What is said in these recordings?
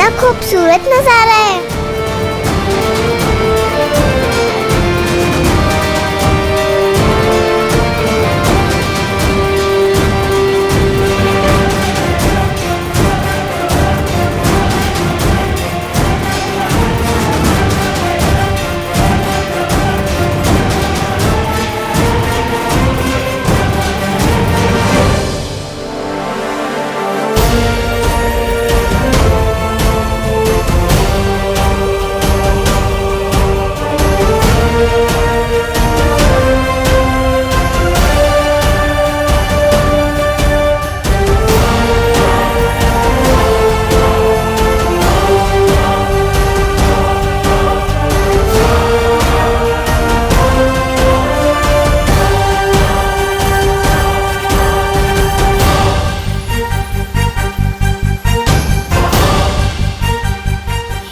कितना खूबसूरत नजारा है।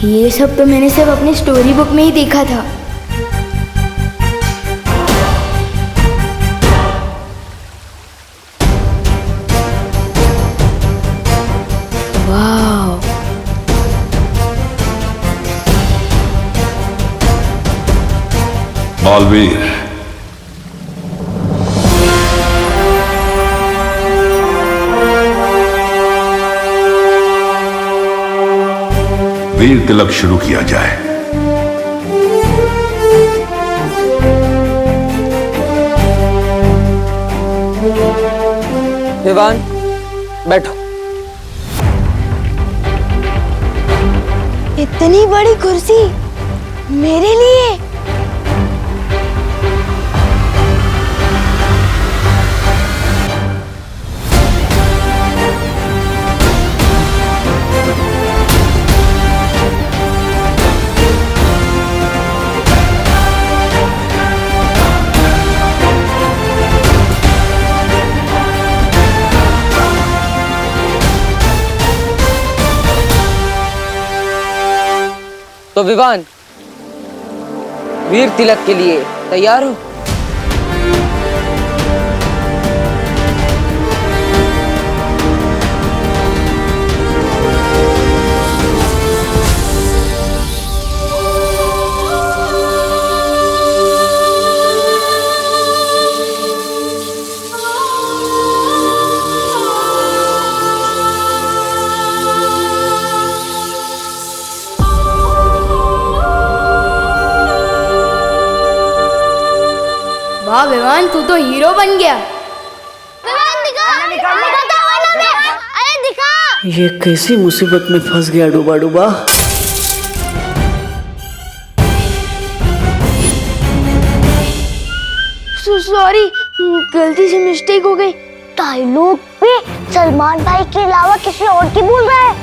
ये सब तो मैंने सिर्फ अपनी स्टोरी बुक में ही देखा था। वाह, बालवीर, वीर तिलक शुरू किया जाए। विवान, बैठो। इतनी बड़ी कुर्सी मेरे लिए? तो विवान, वीर तिलक के लिए तैयार हो? वाह विवान, तू तो हीरो बन गया। अरे दिखा। ये कैसी मुसीबत में फंस गया डूबा डूबा। सॉरी, गलती से मिस्टेक हो गई। डायलॉग पे सलमान भाई के अलावा किसी और की बोल रहा है।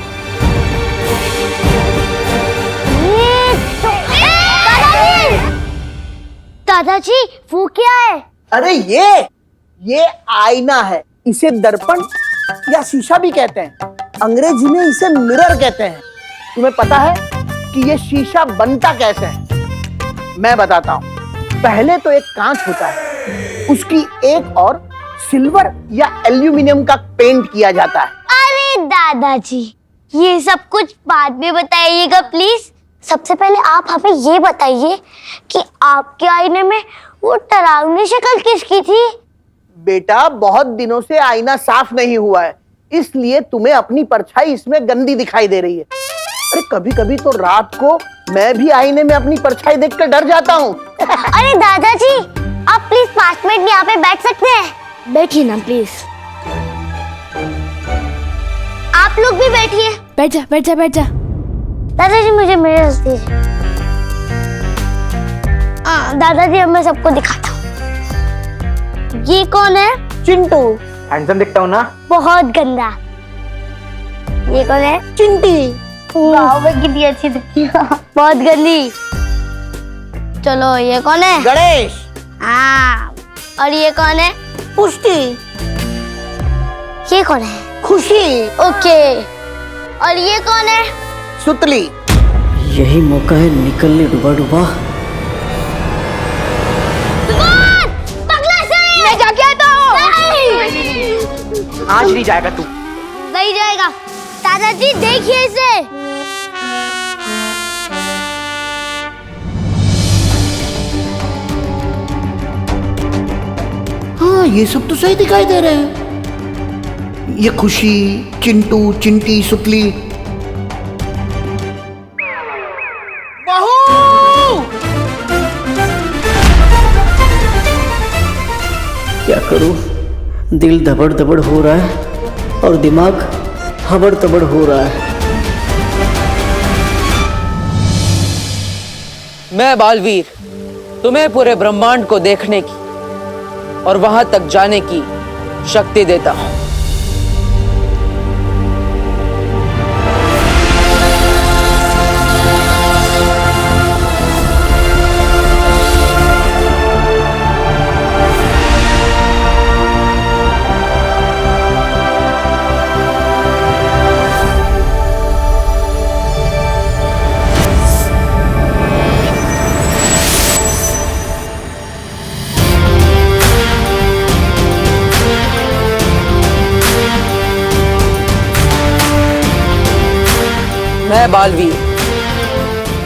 दादाजी, वो क्या है? अरे ये आईना है। इसे दर्पण या शीशा भी कहते हैं। अंग्रेजी में इसे मिरर कहते हैं। तुम्हें पता है कि ये शीशा बनता कैसे है? मैं बताता हूँ। पहले तो एक कांच होता है, उसकी एक और सिल्वर या एल्यूमिनियम का पेंट किया जाता है। अरे दादाजी, ये सब कुछ बाद में बताइएगा प्लीज। सबसे पहले आप हमें ये बताइए कि आपके आईने में वो डरावनी शक्ल किसकी थी? बेटा, बहुत दिनों से आईना साफ नहीं हुआ है, इसलिए तुम्हें अपनी परछाई इसमें गंदी दिखाई दे रही है। अरे कभी कभी तो रात को मैं भी आईने में अपनी परछाई देखकर डर जाता हूँ। अरे दादाजी, आप प्लीज 5 मिनट यहाँ पे बैठ सकते हैं? बैठिए ना प्लीज। आप लोग भी बैठिए। बैठ जा, बैठ जा, बैठ जा। दादाजी, मुझे मिरर दीजिए। दादाजी, मैं सबको दिखाता हूँ। ये कौन है? चिंटू। हैंडसम दिखता हूँ ना? बहुत गंदा। ये कौन है? चिंटी। वाह, कितनी अच्छी दिखती है। बहुत गंदी। चलो, ये कौन है? गणेश। हाँ। और ये कौन है? पुष्टि। ये कौन है? खुशी। ओके। और ये कौन है? सुतली। यही मौका है निकलने डूबा डूबा। मैं जाके आता हूँ। आज नहीं जाएगा तू। नहीं जाएगा। दादाजी, देखिए इसे। ये सब तो सही दिखाई दे रहे हैं। ये खुशी, चिंटू, चिंटी, सुतली। क्या करूं? दिल धबड़ धबड़ हो रहा है और दिमाग हबड़ तबड़ हो रहा है। मैं बालवीर तुम्हें पूरे ब्रह्मांड को देखने की और वहां तक जाने की शक्ति देता हूं। मैं बालवीर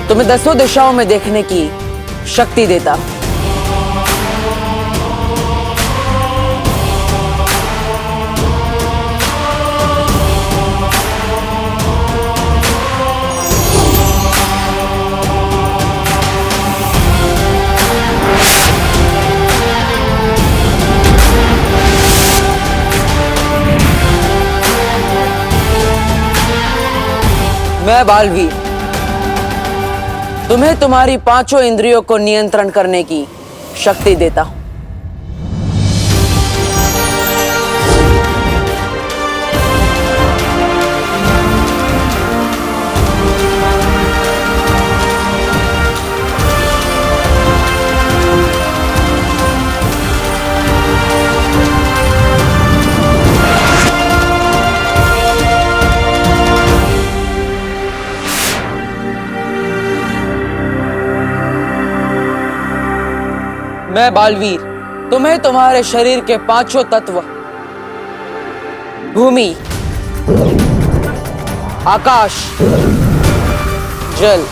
तुम्हें 10 दिशाओं में देखने की शक्ति देता हूं। मैं बालवीर तुम्हें तुम्हारी 5 इंद्रियों को नियंत्रण करने की शक्ति देता हूं। मैं बालवीर तुम्हें तुम्हारे शरीर के 5 तत्व भूमि, आकाश, जल,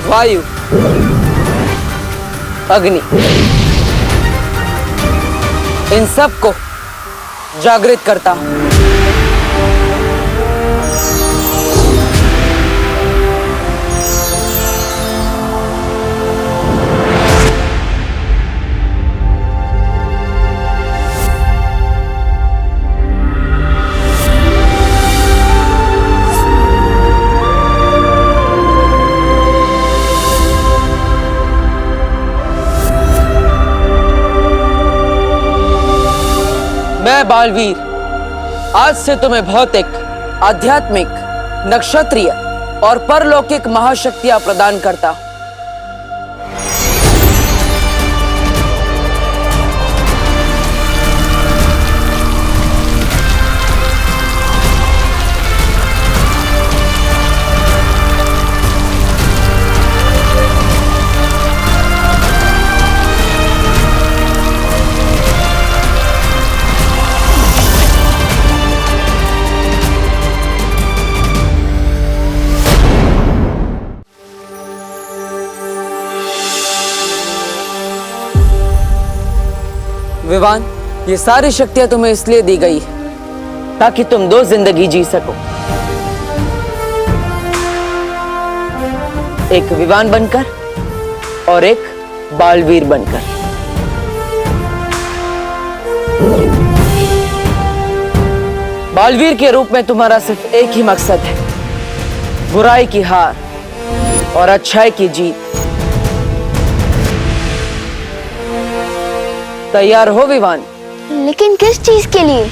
वायु, अग्नि, इन सब को जागृत करता हूं। मैं बालवीर आज से तुम्हें भौतिक, आध्यात्मिक, नक्षत्रीय और परलौकिक महाशक्तियां प्रदान करता हूं। विवान, ये सारी शक्तियां तुम्हें इसलिए दी गई है ताकि तुम 2 जिंदगी जी सको, एक विवान बनकर और एक बालवीर बनकर। बालवीर के रूप में तुम्हारा सिर्फ एक ही मकसद है, बुराई की हार और अच्छाई की जीत। तैयार हो विवान? लेकिन किस चीज के लिए?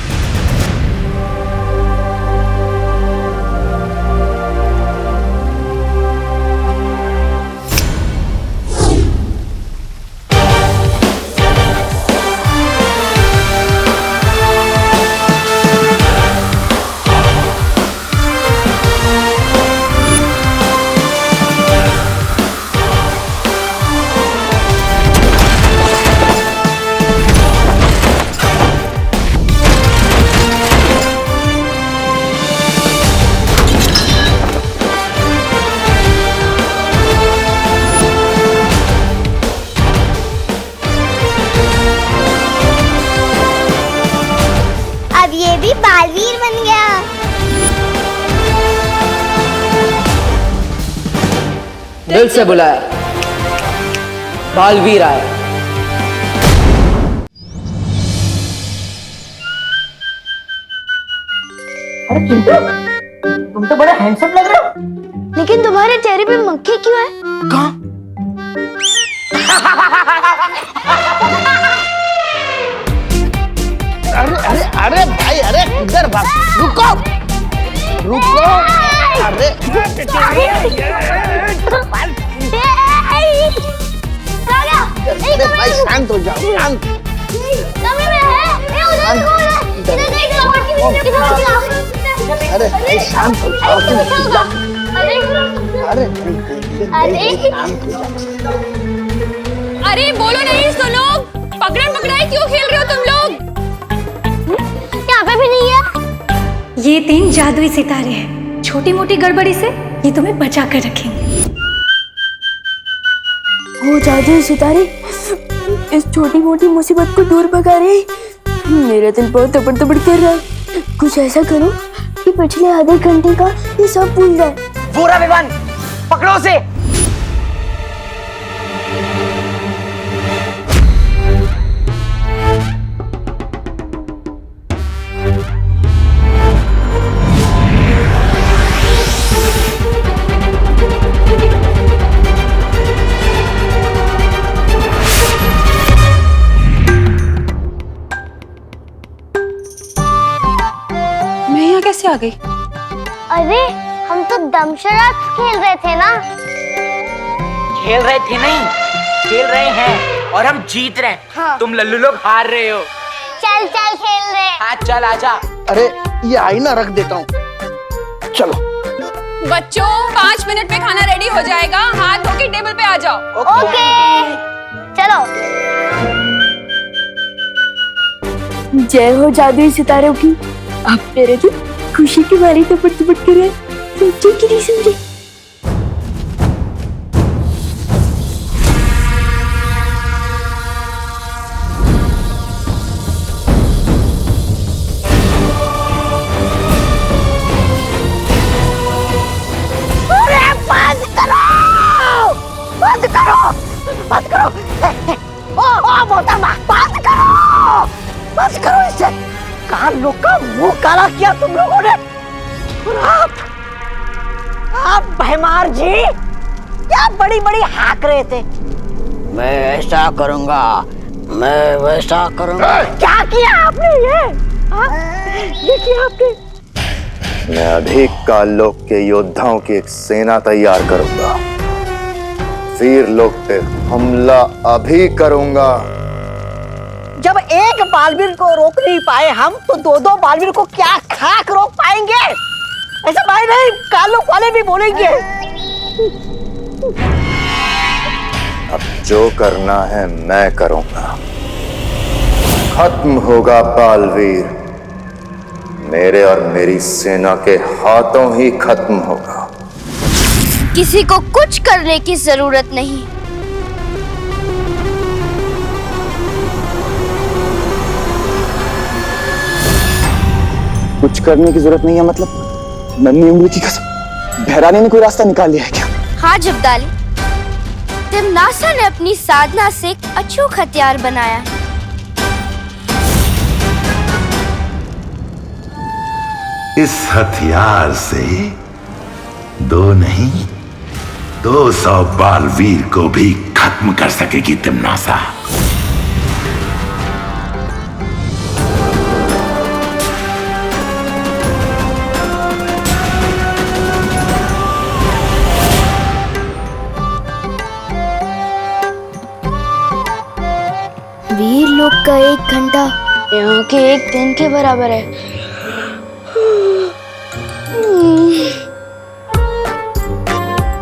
दिल से बुलाया, बालवीर आया। अरे चिंटू, तुम तो बड़े हैंडसम लग रहे हो। लेकिन तुम्हारे चेहरे पे मक्खी क्यों है? कहाँ? अरे अरे अरे भाई, अरे इधर भाग, रुको रुको। अरे अरे भाई शांत हो जाओ, शांत। अरे भाई शांत हो जाओ, अरे शांत हो जाओ। अरे बोलो नहीं, सुनो। पकड़न पकड़ाई क्यों खेल रहे हो तुम लोग? यहाँ पे भी नहीं है। ये 3 जादुई सितारे हैं। छोटी मोटी गड़बड़ी से ये तुम्हें बचा कर रखेंगे। वो जादुई सितारे इस छोटी मोटी मुसीबत को दूर भगा रहे हैं। मेरा दिल बहुत तबड़ तबड़ कर रहा है। कुछ ऐसा करो कि पिछले आधे घंटे का ये सब भूल जाए। पूरा विमान पकड़ो उसे। मैं यहाँ कैसे आ गई? अरे हम तो दमशराज खेल रहे थे ना। खेल रहे थे नहीं, खेल रहे हैं और हम जीत रहे हैं। हाँ। तुम लल्लू लोग हार रहे हो। चल चल खेल रहे। हाँ चल आजा। अरे ये आईना रख देता हूँ, चलो। बच्चों 5 मिनट में खाना रेडी हो जाएगा। हाथ धो के टेबल पे आ जाओ। ओके चलो। जय हो जादुई सितारों की। अब मेरे दिल खुशी की मारी तपड़ तपड़ कर रहा है। सोचे कि नहीं समझे। बंद करो, बंद करो। ओ मोहतरमा, बंद करो, बंद करो इसे। कान लोग का मुंह काला किया तुम लोगों ने। और आप भैमार जी क्या बड़ी बड़ी हाक रहे थे। मैं ऐसा करूंगा, मैं वैसा करूंगा। क्या किया आपने ये? हाँ? ये किया आपने? मैं अभी काल लोक के योद्धाओं की एक सेना तैयार करूंगा। वीर लोक पे हमला अभी करूंगा। जब एक बालवीर को रोक नहीं पाए हम, तो 2-2 बालवीर को क्या खाक रोक पाएंगे? ऐसा भाई नहीं, कालों वाले भी बोलेंगे। अब जो करना है मैं करूंगा। खत्म होगा बालवीर, मेरे और मेरी सेना के हाथों ही खत्म होगा। किसी को कुछ करने की जरूरत नहीं। कुछ करने की जरूरत नहीं है मतलब? नन्ही उंगली की कसम, भैरानी ने कोई रास्ता निकाल लिया है क्या? हाँ जब्दाली, तिमनासा ने अपनी साधना से एक अचूक हथियार बनाया है। इस हथियार से 2 नहीं 200 बालवीर को भी खत्म कर सकेगी तिमनासा। वीर लोक का 1 घंटा यहाँ के 1 दिन के बराबर है।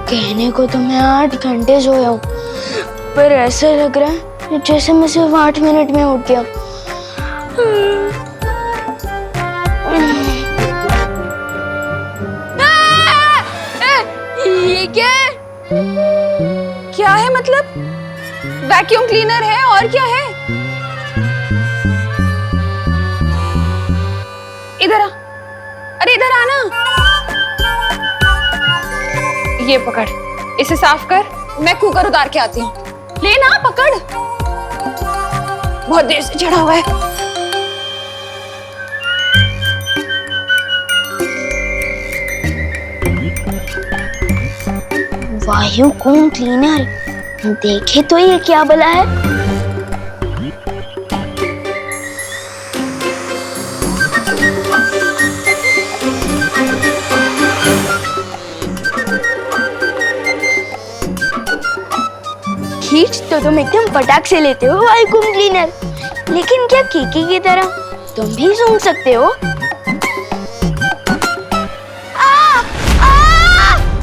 कहने को तो मैं 8 घंटे सोया हूँ, पर ऐसा लग रहा है जैसे मैं सिर्फ 8 मिनट में उठ गया। ये क्या है? क्या है मतलब? वैक्यूम क्लीनर है और क्या है? इधर आ, अरे इधर आना। ये पकड़, इसे साफ कर, मैं कुकर उतार के आती हूँ। ले ना, पकड़, बहुत देर से चढ़ा हुआ है। वैक्यूम क्लीनर, देखे तो ये क्या भला है। खींच तो तुम एकदम फटाक से लेते हो वैक्यूम क्लीनर, लेकिन क्या कीकी की तरह तुम भी सूंघ सकते हो?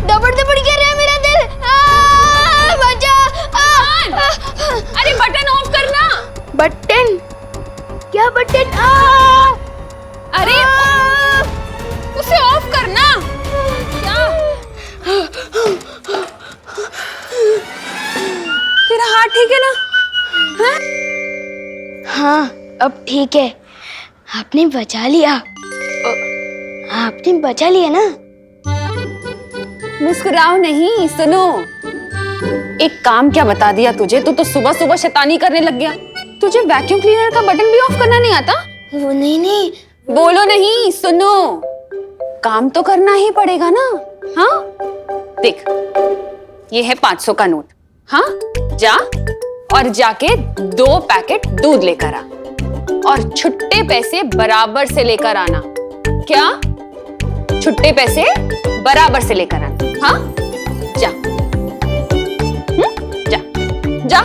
दबड़ दबड़ कर रहा है मेरा दिल। बचा। अरे बटन ऑफ करना। बटन? क्या बटन? अरे उसे ऑफ करना। क्या? तेरा हाथ ठीक है ना? हाँ, अब ठीक है। आपने बचा लिया। आपने बचा लिया ना? मुस्कुराओ नहीं, सुनो। एक काम क्या बता दिया तुझे, तू तो सुबह सुबह शैतानी करने लग गया। तुझे वैक्यूम क्लीनर का बटन भी ऑफ करना नहीं आता? वो नहीं। बोलो नहीं, सुनो। काम तो करना ही पड़ेगा ना। हाँ, देख, ये है 500 का नोट। हाँ, जा और जाके 2 पैकेट दूध लेकर आ और छुट्टे पैसे बराबर से लेकर आना। क्या? छुट्टे पैसे बराबर से लेकर आना। हाँ, जा। जा जा।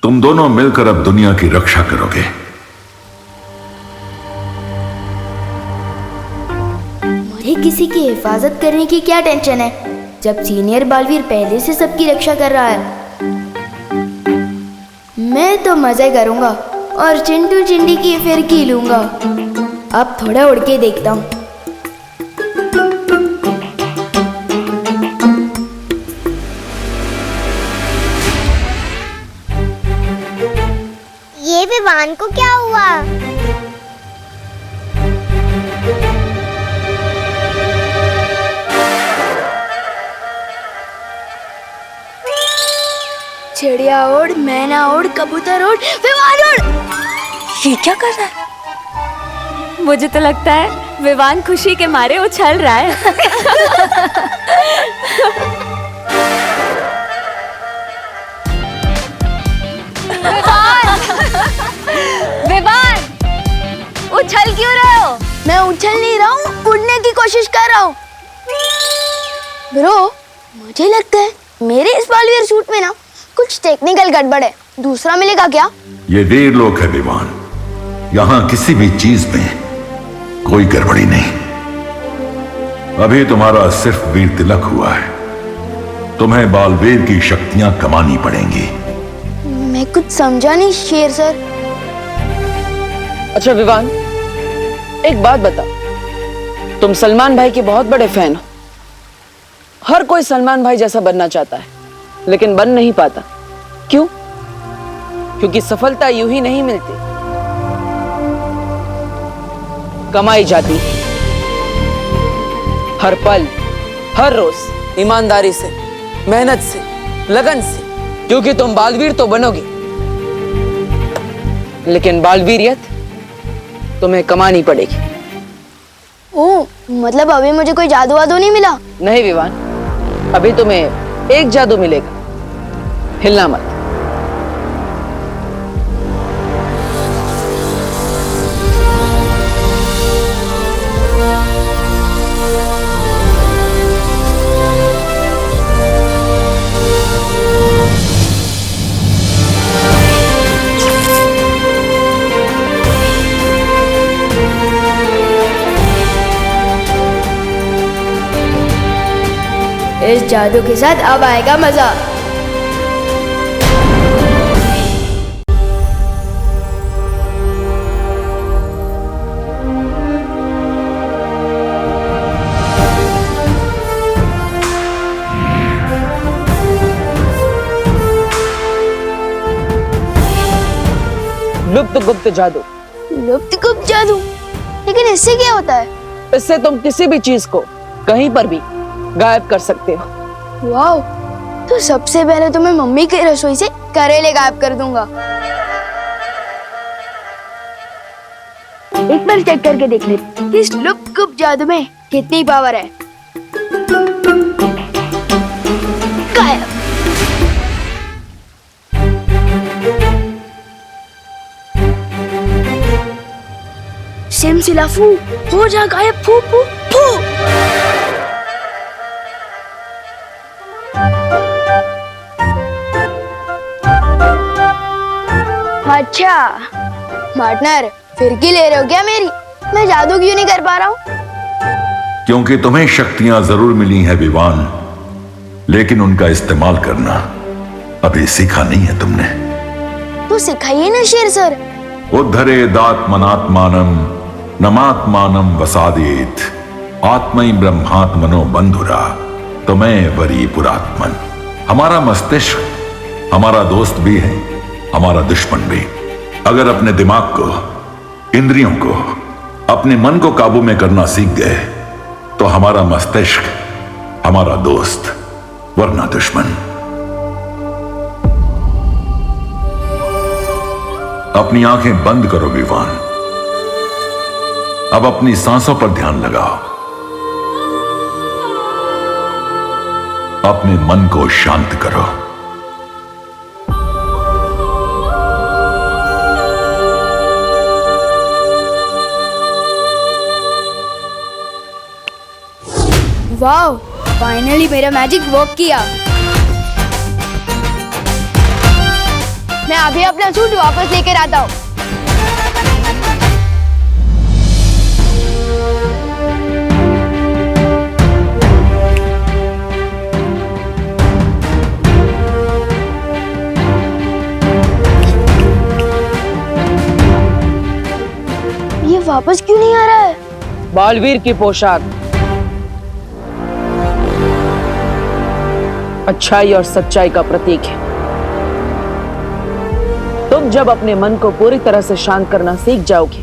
तुम दोनों मिलकर अब दुनिया की रक्षा करोगे। मुझे किसी की हिफाजत करने की क्या टेंशन है, जब सीनियर बालवीर पहले से सबकी रक्षा कर रहा है। मैं तो मजे करूंगा और चिंटू चिंडी की फिरकी लूंगा। अब थोड़ा उड़ के देखता हूँ। ये विवान को क्या हुआ? चिड़िया उड़, मैना उड़, कबूतर उड़, विमान उड़। ये क्या कर रहा है? मुझे तो लगता है विवान खुशी के मारे उछल रहा है। विवान, उछल क्यों रहे हो? मैं उछल नहीं रहा हूँ, उड़ने की कोशिश कर रहा हूँ। ब्रो, मुझे लगता है मेरे इस बालवीर सूट में ना कुछ टेक्निकल गड़बड़ है। दूसरा मिलेगा क्या? ये वीर लोक है विमान, यहाँ किसी भी चीज में कोई गड़बड़ी नहीं। अभी तुम्हारा सिर्फ वीर तिलक हुआ है, तुम्हें बालवीर की शक्तियां कमानी पड़ेंगी। मैं कुछ समझा नहीं शेर सर। अच्छा विवान, एक बात बता, तुम सलमान भाई के बहुत बड़े फैन हो। हर कोई सलमान भाई जैसा बनना चाहता है, लेकिन बन नहीं पाता। क्यों? क्योंकि सफलता यूं ही नहीं मिलती, कमाई जाती है। हर पल, हर रोज ईमानदारी से, मेहनत से, लगन से। क्योंकि तुम बालवीर तो बनोगे, लेकिन बालवीरियत तुम्हें कमानी पड़ेगी। ओह, मतलब अभी मुझे कोई जादू वादू नहीं मिला? नहीं विवान, अभी तुम्हें एक जादू मिलेगा, हिलना मत। इस जादू के साथ अब आएगा मजा। लुप्त गुप्त जादू। लुप्त गुप्त जादू? लेकिन इससे क्या होता है? इससे तुम किसी भी चीज को कहीं पर भी गायब कर सकते हो। वाओ, तो सबसे पहले तो मैं मम्मी की रसोई से करेले गायब कर दूंगा। एक बार चेक करके देख लेते कि इस लुप्त जादू में कितनी पावर है। गायब। सिमसिलाफू हो जा गायब, फू फू फू। अच्छा पार्टनर, फिरकी ले रहे हो क्या मेरी? मैं जादू क्यों नहीं कर पा रहा हूँ? क्योंकि तुम्हें शक्तियां जरूर मिली हैं विवान, लेकिन उनका इस्तेमाल करना अभी सीखा नहीं है तुमने। तो सिखाइए ना शेर सर। उद्धरेदात्मनात्मानं नमात्मानं वसादेत आत्मै ब्रह्मात्मनो बंधुरा तुम्हें वरी पुरात्मन। हमारा मस्तिष्क हमारा दोस्त भी है, हमारा दुश्मन भी। अगर अपने दिमाग को, इंद्रियों को, अपने मन को काबू में करना सीख गए तो हमारा मस्तिष्क हमारा दोस्त वरना दुश्मन। अपनी आंखें बंद करो विवान। अब अपनी सांसों पर ध्यान लगाओ। अपने मन को शांत करो। वाओ, फाइनली मेरा मैजिक वर्क किया। मैं अभी अपना सूट वापस लेकर आता हूँ। ये वापस क्यों नहीं आ रहा है? बालवीर की पोशाक अच्छाई और सच्चाई का प्रतीक है। तुम जब अपने मन को पूरी तरह से शांत करना सीख जाओगे,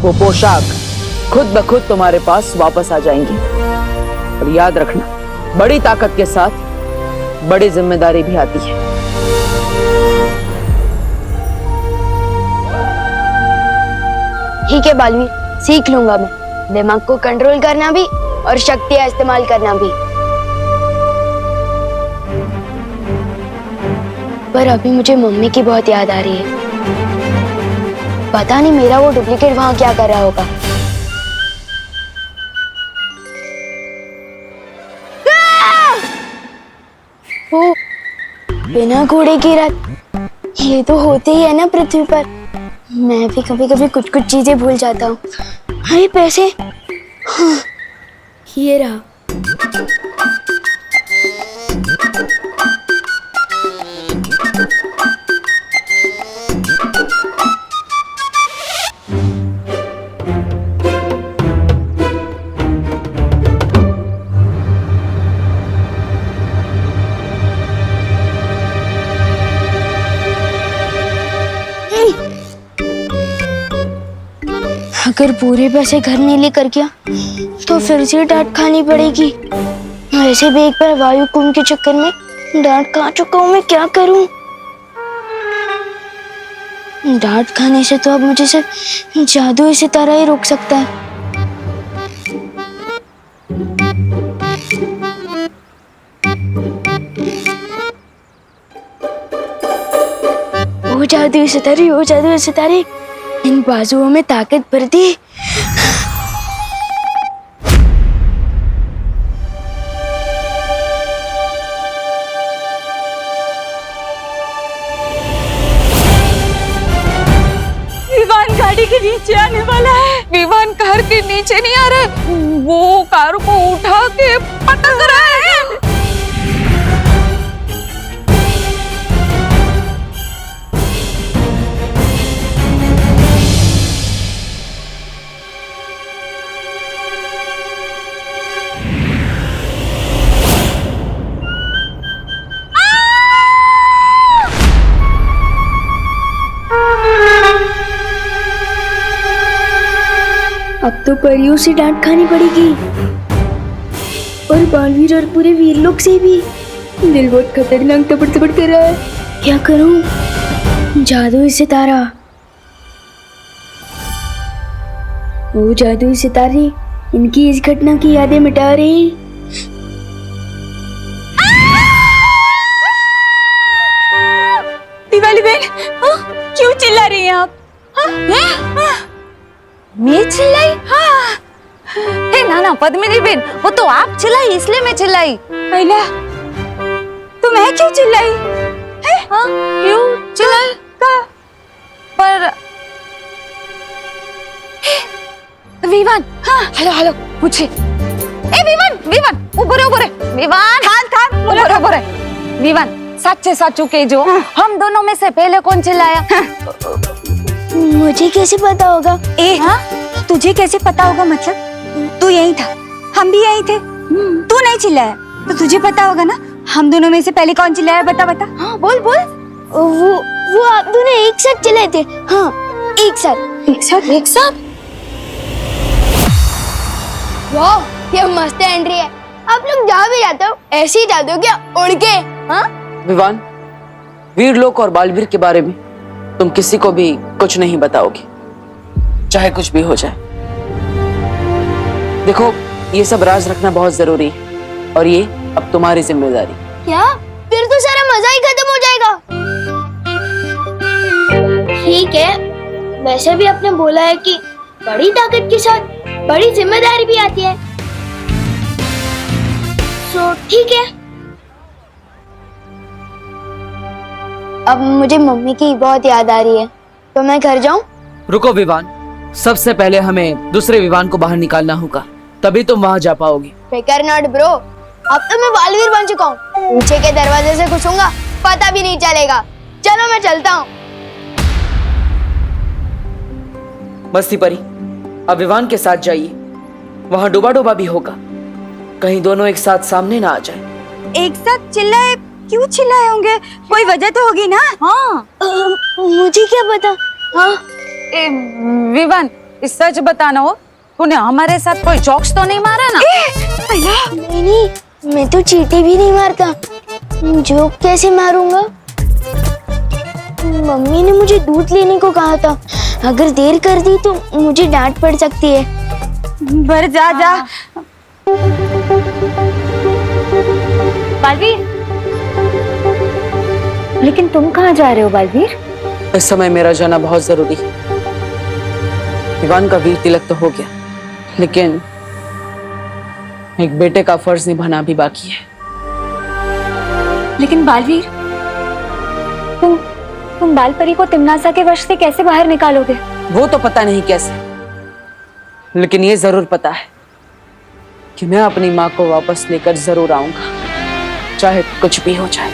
वो पोशाक खुद ब खुद तुम्हारे पास वापस आ जाएंगी। और याद रखना, बड़ी ताकत के साथ बड़ी जिम्मेदारी भी आती है। ठीक है बालवीर, सीख लूंगा मैं दिमाग को कंट्रोल करना भी और शक्तियां इस्तेमाल करना भी। पर अभी मुझे मम्मी की बहुत याद आ रही है। पता नहीं मेरा वो डुप्लीकेट वहां क्या कर रहा होगा। ओ, बिना घोड़े की रथ, ये तो होते ही है ना पृथ्वी पर। मैं भी कभी कभी कुछ कुछ चीजें भूल जाता हूँ। अरे पैसे, हाँ, ये रहा। अगर पूरे पैसे घर नहीं लेकर गया तो फिर से डांट खानी पड़ेगी। वैसे भी एक बार वायु कुंभ के चक्कर में डांट खा चुका हूँ, मैं क्या करूं? डांट खाने से तो अब मुझे सिर्फ जादू ही सितारा ही रोक सकता है। ओ जादू सितारे, ओ जादू सितारे, इन बाजुओं में ताकत भर दी। विवान गाड़ी के नीचे आने वाला है। विवान कार के नीचे नहीं आ रहा, वो कार को उठा के पटक रहा है। अब तो परियों से डांट खानी पड़ेगी। और बालवीर और पूरे वीर लोग से भी। दिल बहुत खतरनाक तबड़ तबड़ कर रहा है। क्या करूं? जादुई सितारा, वो जादुई सितारे इनकी इस घटना की यादें मिटा रही। दिवाली बहन, क्यों चिल्ला रही हैं आप? मैं चिल्लाई? हे ना पद्मिनी बहन, वो तो आप चिल्लाई इसलिए मैं चिल्लाई। पहले तो मैं क्यों चिल्लाई? क्यों चिल्लाई? पर विवान, हेलो पूछे। ए विवान ऊपर विवान, ऊपर विवान, सच्चे साचू के जो हम दोनों में से पहले कौन चिल्लाया? मुझे कैसे पता होगा? तुझे कैसे पता होगा? मतलब तू यही था, हम भी यही थे। तू नहीं चिल्लाया तो तुझे पता होगा ना। हम दोनों में से पहले कौन चिल्लाया? बता। हाँ, बोल। वो आप दोनों एक साथ चिल्लाए थे। हाँ, एक साथ। वाह, ये मस्त एंट्री है। आप लोग जहाँ भी जाते हो ऐसे ही जाते हो क्या, उड़ के? हाँ विवान, वीरलोक और बालवीर के बारे में तुम किसी को भी कुछ नहीं बताओगी, चाहे कुछ भी हो जाए। देखो, ये सब राज रखना बहुत जरूरी है और ये अब तुम्हारी जिम्मेदारी। क्या? फिर तो सारा मजा ही खत्म हो जाएगा। ठीक है, वैसे भी आपने बोला है कि बड़ी ताकत के साथ बड़ी जिम्मेदारी भी आती है, तो ठीक है। अब मुझे मम्मी की बहुत याद आ रही है, तो मैं घर जाऊं? रुको विवान, सबसे पहले हमें दूसरे विवान को बाहर निकालना होगा, तभी तुम वहां जा पाओगी। बेकार नॉट ब्रो, अब तो मैं बालवीर बन चुका हूँ। पीछे के दरवाजे से घुसूंगा, पता भी नहीं चलेगा। चलो मैं चलता हूँ। मस्ती परी, अब विवान के साथ जाइए, वहां डूबा भी होगा, कहीं दोनों एक साथ सामने ना आ जाए। एक साथ चिल्लाए? क्यों चिल्लाए होंगे? कोई वजह तो होगी ना। हाँ, मुझे क्या पता। हाँ, विवान, इस सच बताना हो, तूने हमारे साथ कोई जोक्स तो नहीं मारा ना? नहीं, मैं तो चींटी भी नहीं मारता। जोक कैसे मारूंगा? मम्मी ने मुझे दूध लेने को कहा था, अगर देर कर दी तो मुझे डांट पड़ सकती है। बर जा। बालवीर, लेकिन तुम कहाँ जा रहे हो बालवीर? इस समय मेरा जाना बहुत जरूरी है। विवान का वीर तिलक तो हो गया, लेकिन एक बेटे का फर्ज निभाना भी बाकी है। लेकिन बालवीर, तुम बालपरी को तिमनासा के वश से कैसे बाहर निकालोगे? वो तो पता नहीं कैसे, लेकिन ये जरूर पता है कि मैं अपनी माँ को वापस लेकर जरूर आऊंगा, चाहे कुछ भी हो जाए।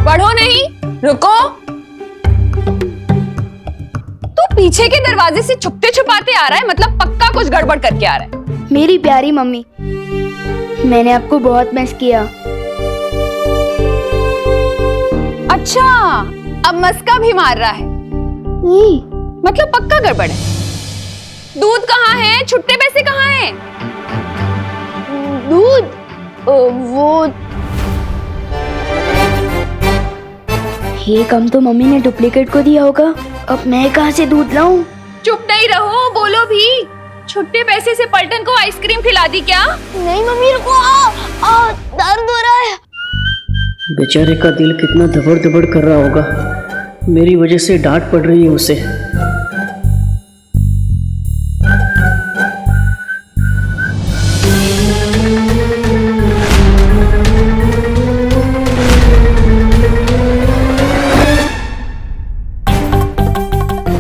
पढ़ो नहीं, रुको। तू पीछे के दरवाजे से छुपते छुपाते आ रहा है, मतलब पक्का कुछ गड़बड़ करके आ रहा है। मेरी प्यारी मम्मी, मैंने आपको बहुत मिस किया। अच्छा, अब मस्का भी मार रहा है, मतलब पक्का गड़बड़ है। दूध कहाँ है? छुट्टे पैसे कहाँ हैं? दूध? वो ये काम तो मम्मी ने डुप्लीकेट को दिया होगा, अब मैं कहाँ से दूध लाऊं? चुप नहीं रहो, बोलो भी। छुट्टे पैसे से पलटन को आइसक्रीम खिला दी क्या? नहीं मम्मी, रुको। दर्द हो रहा है। बेचारे का दिल कितना दबड़ दबड़ कर रहा होगा, मेरी वजह से डांट पड़ रही है उसे।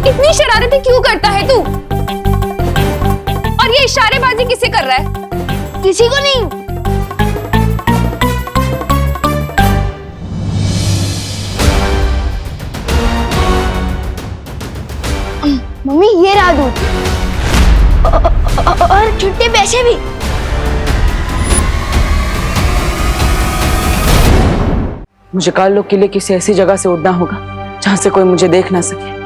इतनी शरारतें क्यों करता है तू? और ये इशारेबाजी किसे कर रहा है? किसी को नहीं। मम्मी ये रहा दूध और छुट्टे पैसे भी। मुझे काल लोक के लिए किसी ऐसी जगह से उड़ना होगा जहां से कोई मुझे देख ना सके।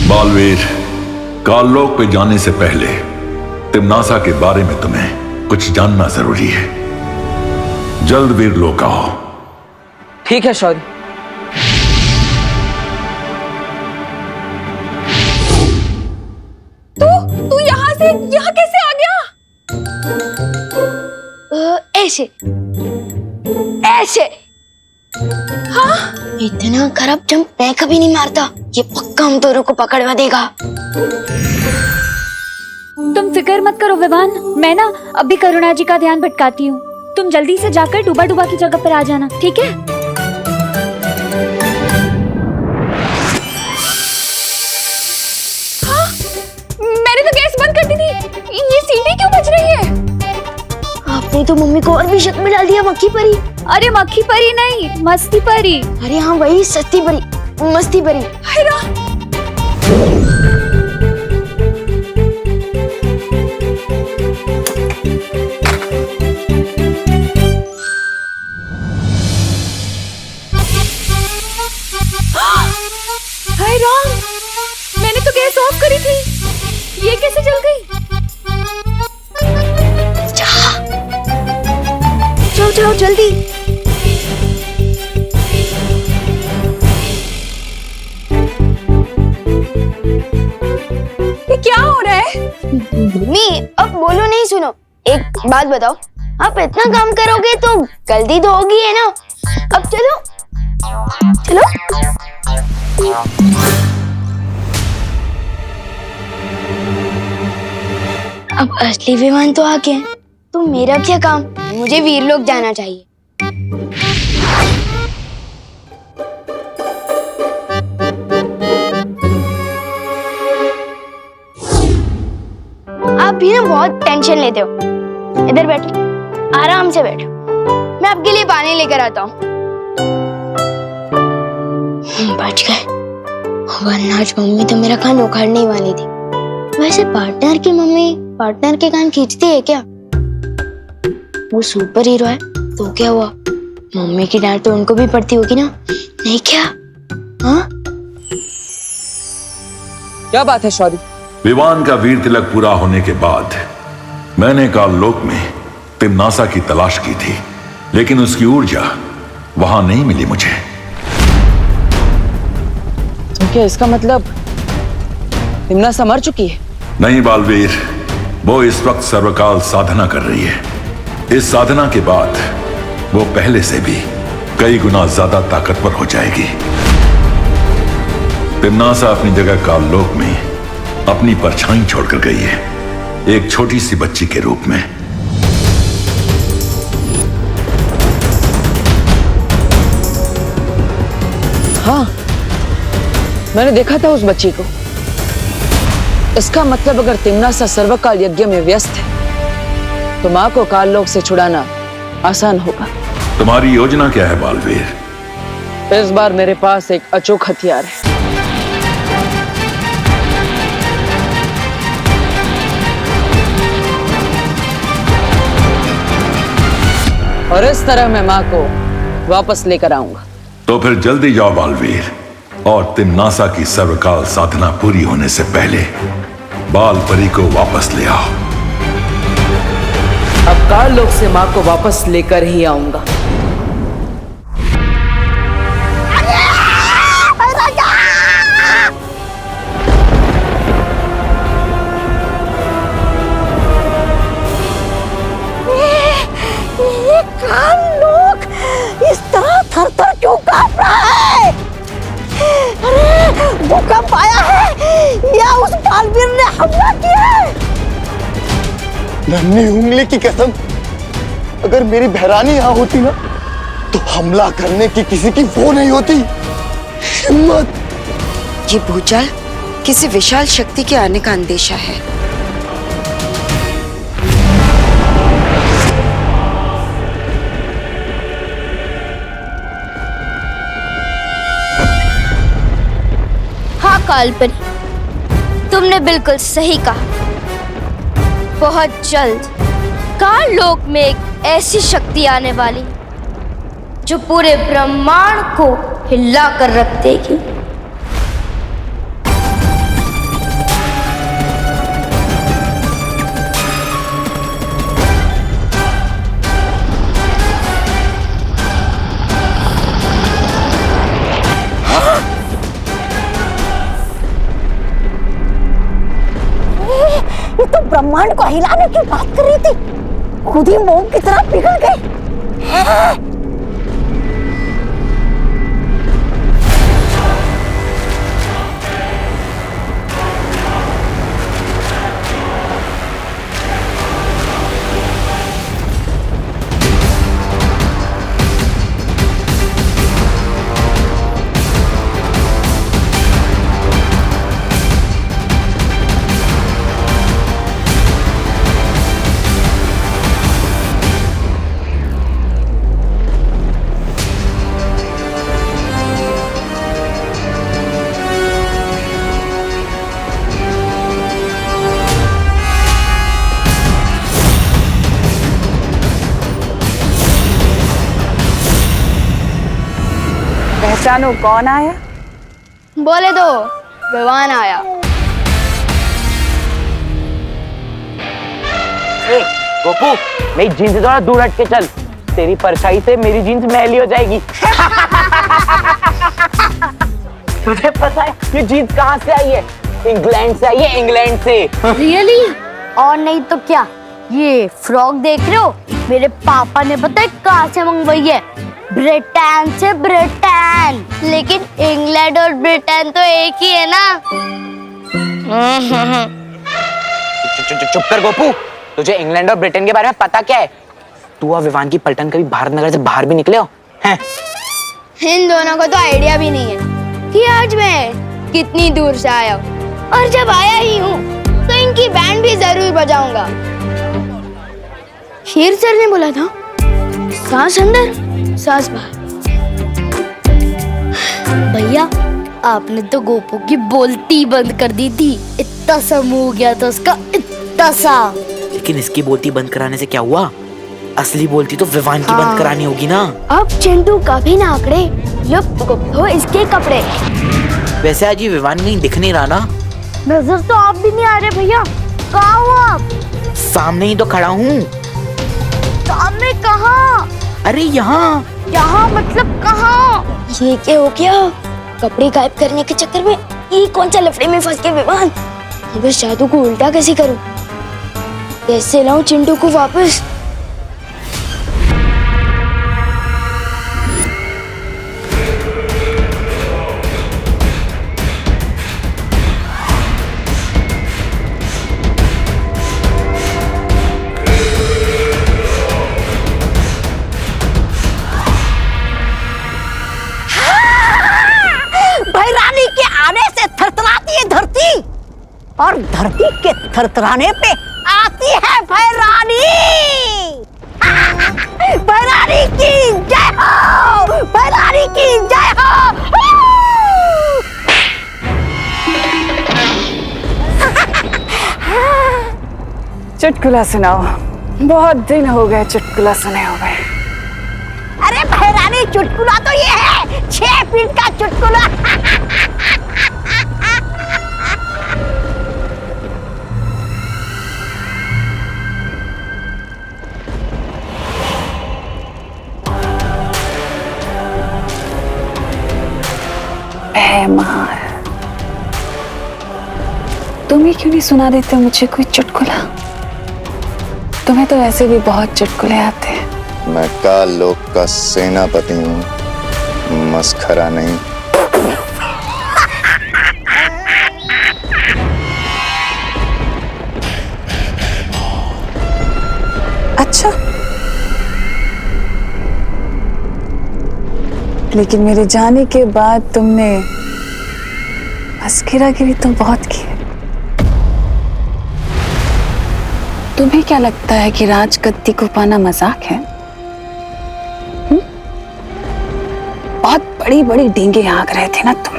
बालवीर, काललोक पे जाने से पहले तिम्नासा के बारे में तुम्हें कुछ जानना जरूरी है। जल्द वीर लोक आओ। ठीक है शौर्य। तू यहाँ कैसे आ गया? ऐसे ऐसे। हाँ, इतना खराब जंप मैं कभी नहीं मारता। ये पक्का हम दोनों को पकड़वा देगा। तुम फिक्र मत करो विवान, मैं ना अभी करुणा जी का ध्यान भटकाती हूँ। तुम जल्दी से जाकर डूबा डूबा की जगह पर आ जाना, ठीक है? हाँ, मैंने तो गैस बंद कर दी थी। ये सीटी क्यों बज रही है? आपने तो मम्मी को और भी शक में डाल दिया। मक्खी परी। अरे मक्खी परी नहीं, मस्ती परी। अरे हाँ वही, सस्ती परी, मस्ती परी। हाय राम, मैंने तो गैस ऑफ करी थी। ये कैसे जल गई? जाओ जाओ जल्दी। ये क्या हो रहा है? मम्मी अब बोलो नहीं, सुनो एक बात बताओ। आप इतना काम करोगे तो गलती तो होगी है ना। अब चलो चलो। अब असली विमान तो आ गए, तो मेरा क्या काम? मुझे वीरलोक जाना चाहिए। आप भी ना बहुत टेंशन लेते हो। इधर बैठो, आराम से बैठो। मैं आपके लिए पानी लेकर आता हूँ। बच गए, वरना आज मम्मी तो मेरा कान उखाड़ने ही वाली थी। वैसे पार्टनर की मम्मी पार्टनर के कान खींचती है क्या? वो सुपर हीरो है तो क्या हुआ? मम्मी की डांट तो उनको भी पड़ती होगी ना, नहीं क्या? हाँ, क्या बात है शौर्य? विवान का वीर तिलक पूरा होने के बाद मैंने काललोक में तिम्नासा की तलाश की थी, लेकिन उसकी ऊर्जा वहां नहीं मिली मुझे। तो क्या इसका मतलब तिम्नासा मर चुकी है? नहीं बालवीर, वो इस वक्त सर्वकाल साधना कर रही है। इस साधना के बाद वो पहले से भी कई गुना ज्यादा ताकतवर हो जाएगी। तिम्नासा अपनी जगह काललोक में अपनी परछाई छोड़कर गई है, एक छोटी सी बच्ची के रूप में। हाँ, मैंने देखा था उस बच्ची को। इसका मतलब अगर तिम्नासा सर्वकाल यज्ञ में व्यस्त है तो मां को काललोक से छुड़ाना आसान होगा। तुम्हारी योजना क्या है बालवीर? इस बार मेरे पास एक अचूक हथियार है। और इस तरह मैं मां को वापस लेकर आऊंगा। तो फिर जल्दी जाओ बालवीर, और तिम्नासा की सर्वकाल साधना पूरी होने से पहले बाल परी को वापस ले आओ। अब काललोक से मां को वापस लेकर ही आऊंगा। ये काललोक इस तरह थर-थर क्यों कांप रहा है? अरे भूकंप आया है या उस बालवीर ने हमला किया है? नन्ही उंगली की कसम, अगर मेरी बहरानी यहाँ होती ना तो हमला करने की किसी की वो नहीं होती हिम्मत। ये भूचाल किसी विशाल शक्ति के आने का अंदेशा है। हाँ कालपरी, तुमने बिल्कुल सही कहा। बहुत जल्द काल लोक में एक ऐसी शक्ति आने वाली जो पूरे ब्रह्मांड को हिला कर रख देगी। ये तो ब्रह्मांड को हिलाने की बात कर रही थी, खुद ही मोम की तरह पिघल गई। पहचानो कौन आया? बोले दो, विवान आया। गोपू, मेरी जीन्स से थोड़ा दूर हट के चल, तेरी परछाई से मेरी जीन्स मैली हो जाएगी। तुझे पता है ये जीन्स कहाँ से आई है? इंग्लैंड से आई है, इंग्लैंड से। रियली? और नहीं तो क्या, ये फ्रॉक देख रहे हो, मेरे पापा ने पता है कहाँ से मंगवाई है? ब्रिटेन से। ब्रिटेन, लेकिन इंग्लैंड और ब्रिटेन तो एक ही है ना। चुप कर गोपू, तुझे इंग्लैंड और ब्रिटेन के बारे में पता क्या है? तू और विवान की पलटन कभी भारत नगर से बाहर भी निकले हो? हैं? इन दोनों को तो आइडिया भी नहीं है कि आज मैं कितनी दूर से आया हूँ, और जब आया ही हूँ तो इनकी बैंड भी जरूर बजाऊंगा। शेर सर ने बोला था, सांस अंदर सांस बाहर। भैया, आपने तो गोपू की बोलती बंद कर दी थी, इतना सा मुंह हो गया था उसका, इतना सा। लेकिन इसकी बोलती बंद कराने से क्या हुआ? असली बोलती तो विवान की बंद करानी होगी ना। अब चिंटू कभी ना आंकड़े, हो इसके कपड़े। वैसे आज ये विवान कहीं दिख नहीं रहा ना। नजर तो आप भी नहीं आ रहे भैया, कहाँ हो आप? सामने ही तो खड़ा हूँ। सामने कहाँ? अरे यहाँ। यहाँ मतलब कहाँ? ये क्या हो गया? कपड़े गायब करने के चक्कर में ये कौन सा लफड़े में फंस गए विवान? बस जादू को उल्टा कैसे करूं? कैसे लाऊं चिंटू को वापस? और धरती के थरथराने पे आती है भैरानी। भैरानी की जय हो, भैरानी की जय हो। चुटकुला सुनाओ, बहुत दिन हो गए चुटकुला सुने हुए। अरे भैरानी, चुटकुला तो ये है 6 फीट का चुटकुला। मार, तुम ही क्यों नहीं सुना देते मुझे कोई चुटकुला? तुम्हें तो ऐसे भी बहुत चुटकुले आते हैं। मैं काल लोक का सेनापति हूँ, मस्खरा नहीं। अच्छा, लेकिन मेरे जाने के बाद तुमने मस्किरागिरी तो बहुत की है। तुम्हें क्या लगता है कि राजगद्दी को पाना मजाक है? बहुत बड़ी बड़ी डींगे हाँक रहे थे ना तुम,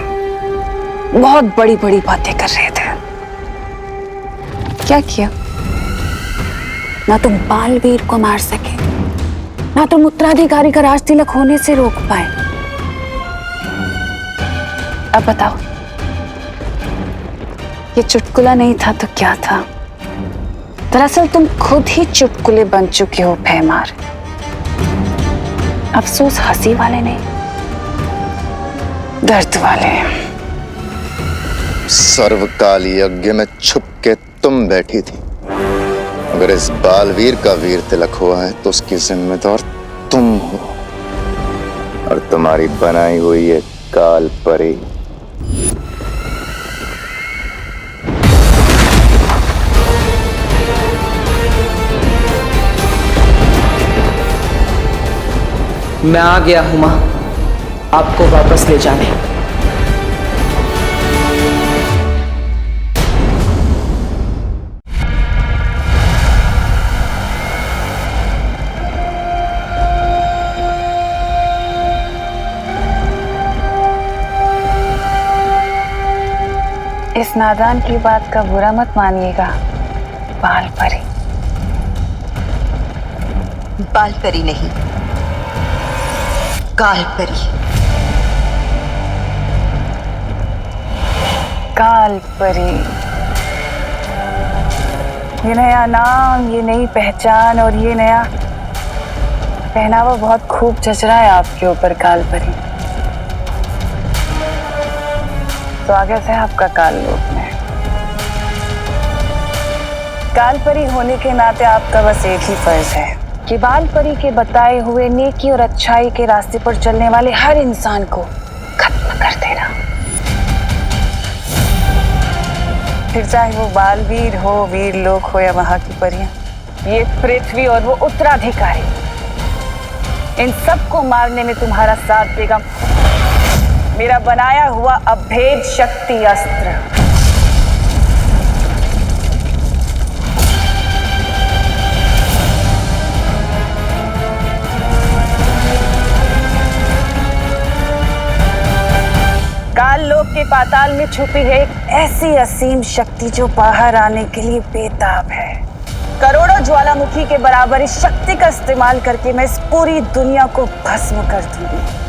बहुत बड़ी बड़ी बातें कर रहे थे। क्या किया? ना तुम बालवीर को मार सके, ना तुम उत्तराधिकारी का राज तिलक होने से रोक पाए। अब बताओ, ये चुटकुला नहीं था तो क्या था? दरअसल तुम खुद ही चुटकुले बन चुके हो भैमार। अफसोस हंसी वाले नहीं, दर्द वाले। सर्वकाल यज्ञ में छुप के तुम बैठी थी। अगर इस बालवीर का वीर तिलक हुआ है तो उसकी जिम्मेदार तुम हो और तुम्हारी बनाई हुई ये काल परी। मैं आ गया हूं मां, आपको वापस ले जाने। इस नादान की बात का बुरा मत मानिएगा बाल परी। बाल परी नहीं, काल परी। काल परी, ये नया नाम, ये नई पहचान और ये नया पहनावा बहुत खूब जच रहा है आपके ऊपर काल परी। स्वागत है आपका काल लोक में। काल परी होने के नाते आपका बस एक ही फर्ज है कि बाल परी के बताए हुए नेकी और अच्छाई के रास्ते पर चलने वाले हर इंसान को खत्म कर देना। फिर चाहे वो बालवीर हो, वीर लोक हो या वहां की परियां, ये पृथ्वी और वो उत्तराधिकारी, इन सबको मारने में तुम्हारा साथ देगा मेरा बनाया हुआ अभेद शक्ति अस्त्र। काल लोक के पाताल में छुपी है एक ऐसी असीम शक्ति जो बाहर आने के लिए बेताब है। करोड़ों ज्वालामुखी के बराबर इस शक्ति का इस्तेमाल करके मैं इस पूरी दुनिया को भस्म कर दूंगी।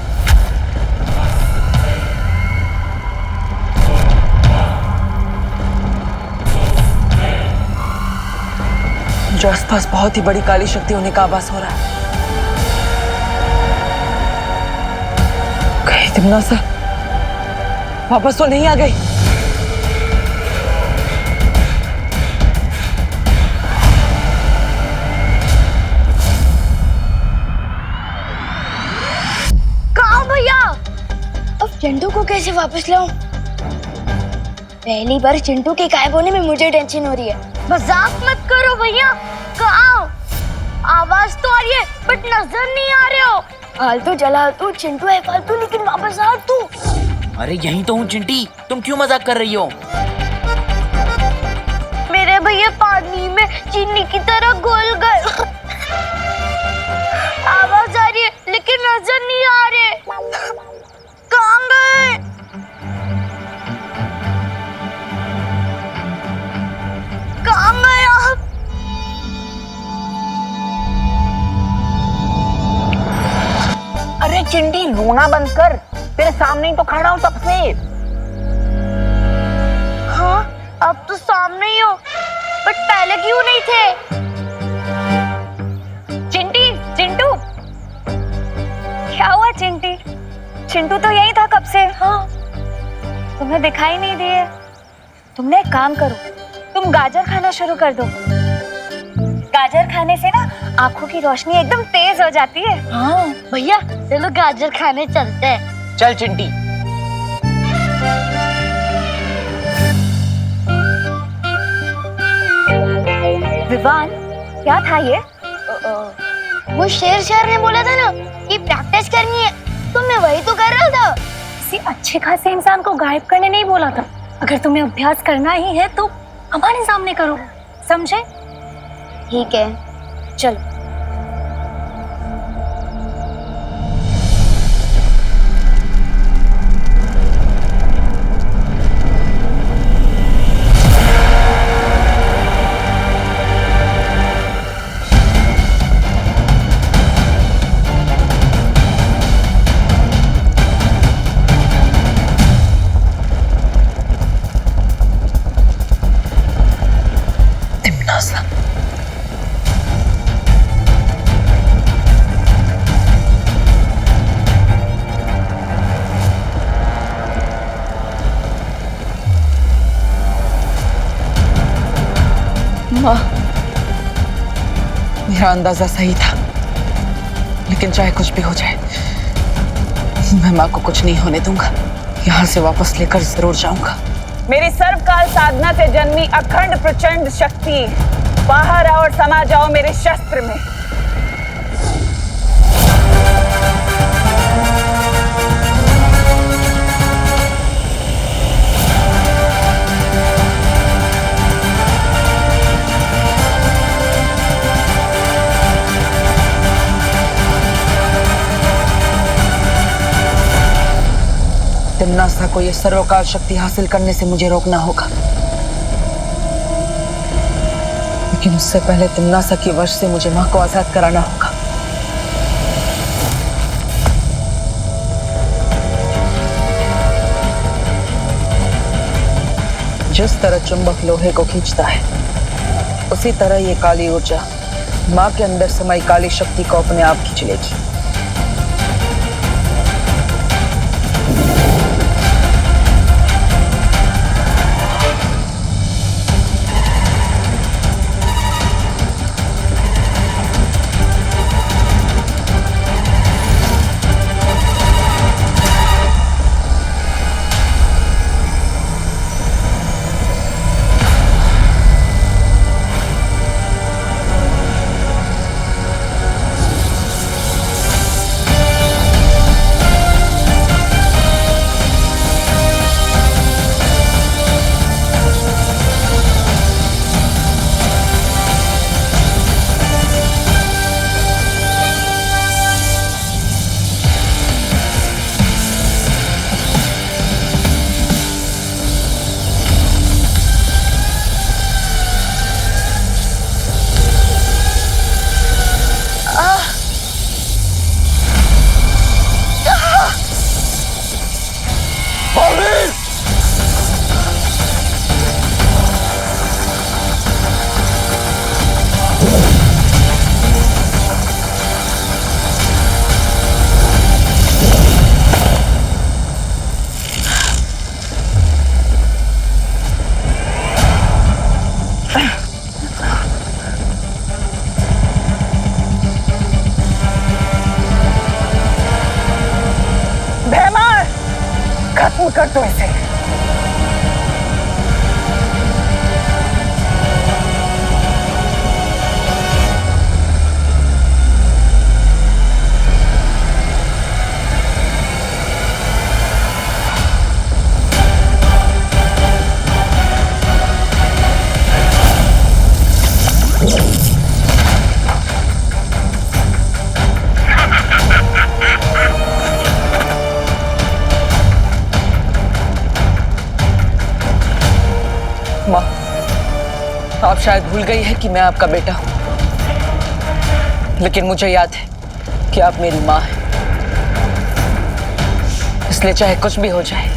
जो आसपास बहुत ही बड़ी काली शक्ति होने का आभास हो रहा है। कहीं तुमना सर वापस तो नहीं आ गई? कहाँ भैया? अब चिंटू को कैसे वापस लाऊं? पहली बार चिंटू के गायब होने में मुझे टेंशन हो रही है। मजाक मत करो भैया, कहाँ? आवाज तो आ रही है बट नजर नहीं आ रहे हो। फालतू जला तू, चिंटू है फालतू, लेकिन वापस आ तू। अरे यहीं तो हूँ चिंटी, तुम क्यों मजाक कर रही हो? मेरे भैया पानी में चीनी की तरह घुल गए। आवाज आ रही है लेकिन नजर नहीं आ रहे। कहाँ गए? कहाँ गए आप? अरे चिंटी रोना बंद कर, तेरे सामने ही तो खड़ा हूँ तब से। हाँ अब तो सामने ही हो, बट पहले क्यों नहीं थे? चिंटी, चिंटू, क्या हुआ चिंटी? चिंटू तो यही था कब से। हाँ तुम्हें दिखाई नहीं दिए। तुमने एक काम करो, तुम गाजर खाना शुरू कर दो। गाजर खाने से ना आंखों की रोशनी एकदम तेज हो जाती है। हाँ भैया चलो गाजर खाने चलते हैं। चल चिंटी। विवान, क्या था ये? वो शेर ने बोला था ना कि प्रैक्टिस करनी है, तो मैं वही तो कर रहा था। किसी अच्छे खासे इंसान को गायब करने नहीं बोला था, अगर तुम्हें अभ्यास करना ही है तो हमारे सामने करो, समझे? ठीक है, चलो। माँ, मेरा अंदाजा सही था, लेकिन चाहे कुछ भी हो जाए, मैं माँ को कुछ नहीं होने दूंगा। यहाँ से वापस लेकर जरूर जाऊंगा। मेरी सर्वकाल साधना से जन्मी अखंड प्रचंड शक्ति बाहर आओ और समा जाओ मेरे शस्त्र में। तिम्नासा को यह सर्वकाल शक्ति हासिल करने से मुझे रोकना होगा, लेकिन उससे पहले तिम्नासा की वश से मुझे मां को आजाद कराना होगा। जिस तरह चुंबक लोहे को खींचता है, उसी तरह ये काली ऊर्जा मां के अंदर समाई काली शक्ति को अपने आप खींच लेगी। खत्म कर दो इसे। माँ, आप शायद भूल गई है कि मैं आपका बेटा हूं, लेकिन मुझे याद है कि आप मेरी माँ हैं। इसलिए चाहे कुछ भी हो जाए,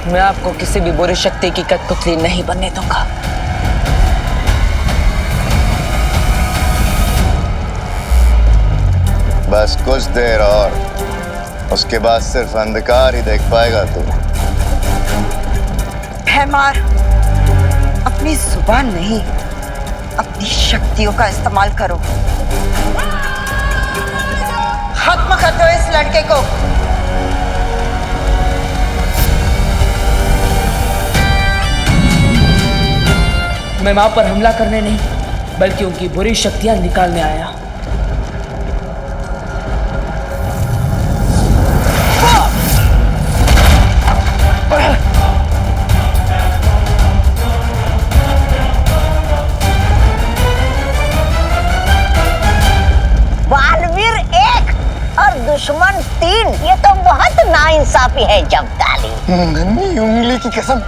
मैं आपको किसी भी बुरी शक्ति की कठपुतली नहीं बनने दूंगा। बस कुछ देर और, उसके बाद सिर्फ अंधकार ही देख पाएगा तू। भैमार, अपनी जुबान नहीं, अपनी शक्तियों का इस्तेमाल करो। खत्म कर दो इस लड़के को। मैं मां पर हमला करने नहीं, बल्कि उनकी बुरी शक्तियां निकालने आया। भी है जब्दाली। नन्ही उंगली की कसम,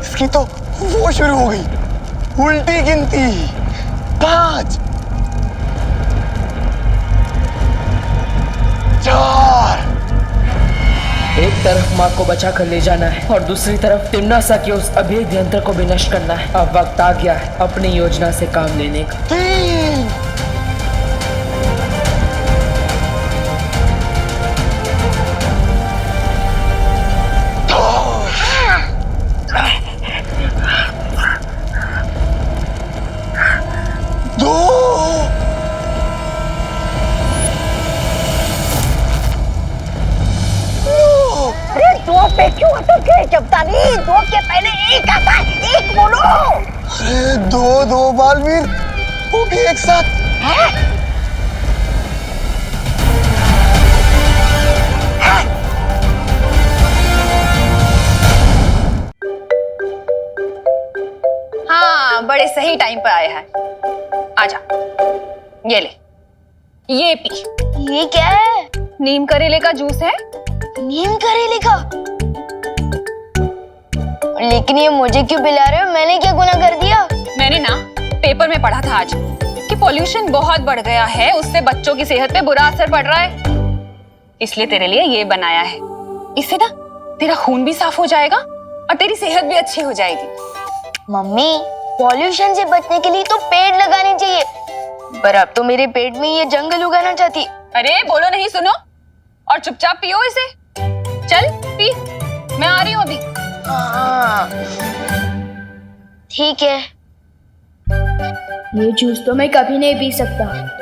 इसकी तो वो शुरू हो गई उल्टी गिनती। 5 4। एक तरफ माँ को बचा कर ले जाना है और दूसरी तरफ तिम्नासा के उस अभेद्य यंत्र को भी नष्ट करना है। अब वक्त आ गया है अपनी योजना से काम लेने का। 3 2 अरे 2 पे क्यों अटक गए जब्दाली? 2 के पहले 1 आता है, 1 बोलो। अरे 2 बालवीर, वो भी एक साथ। हाँ, बड़े सही टाइम पर आए हैं। आजा, ये ले, ये पी। ये क्या है? नीम करेले का जूस है। नीम करेले का? लेकिन ये मुझे क्यों पिला रहे हो? मैंने क्या गुनाह कर दिया? मैंने ना पेपर में पढ़ा था आज कि पॉल्यूशन बहुत बढ़ गया है, उससे बच्चों की सेहत पे बुरा असर पड़ रहा है, इसलिए तेरे लिए ये बनाया है। इससे ना तेरा खून भी साफ हो जाएगा और तेरी सेहत भी अच्छी हो जाएगी। मम्मी, पॉल्यूशन से बचने के लिए तो पेड़ लगाने चाहिए, पर अब तो मेरे पेट में ये जंगल उगाना चाहती। अरे बोलो नहीं, सुनो और चुपचाप पियो इसे। चल पी, मैं आ रही हूँ अभी। हाँ, ठीक है। ये जूस तो मैं कभी नहीं पी सकता।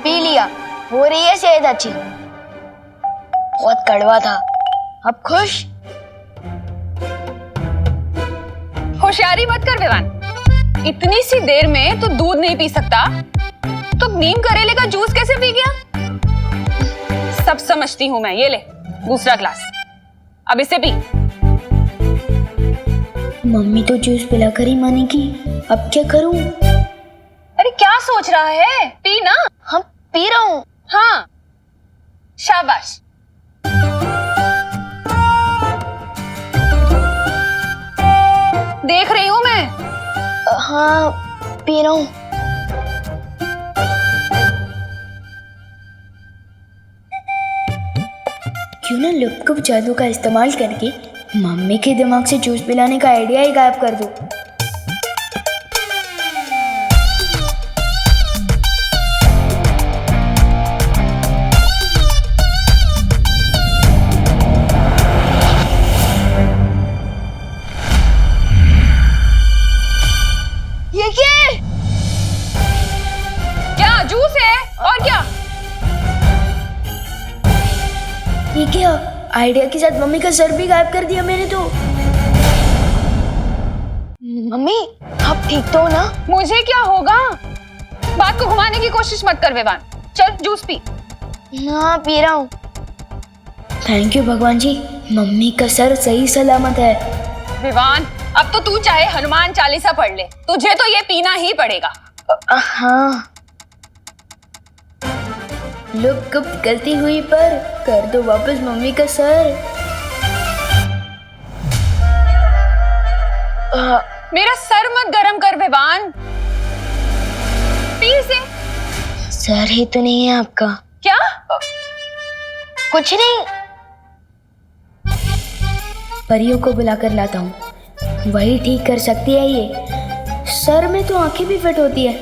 पी लिया, हो रही है सेहत अच्छी। बहुत कड़वा था, अब खुश? होशियारी मत कर विवान, इतनी सी देर में तू दूध नहीं पी सकता तो नीम करेले का जूस कैसे पी गया? सब समझती हूं मैं। ये ले दूसरा ग्लास, अब इसे पी। मम्मी तो जूस पिलाकर ही मानेगी, अब क्या करूं? अरे क्या सोच रहा है, पी ना। हम पी रहा हूँ। हाँ, शाबाश। देख रही हूं मैं। हाँ, पी रहा हूँ। क्यों ना लुप्त जादू का इस्तेमाल करके मम्मी के दिमाग से जूस पिलाने का आइडिया ही गायब कर दूं। ये क्या है? क्या जूस है और क्या? ये क्या? आइडिया के साथ मम्मी का सर भी गायब कर दिया मैंने तो। मम्मी, आप ठीक तो हो ना? मुझे क्या होगा? बात को घुमाने की कोशिश मत कर विवान, चल जूस पी। हाँ, पी रहा हूँ। थैंक यू भगवान जी, मम्मी का सर सही सलामत है। विवान, अब तो तू चाहे हनुमान चालीसा पढ़ ले, तुझे तो ये पीना ही पड़ेगा। हाँ। लोग कब गलती हुई पर कर दो वापस मम्मी का सर। मेरा सर मत गरम कर विवान, पी इसे। सर ही तो नहीं है आपका? क्या? कुछ नहीं। परियों को बुलाकर लाता हूँ, वही ठीक कर सकती है ये। सर में तो आंखें भी फिट होती है,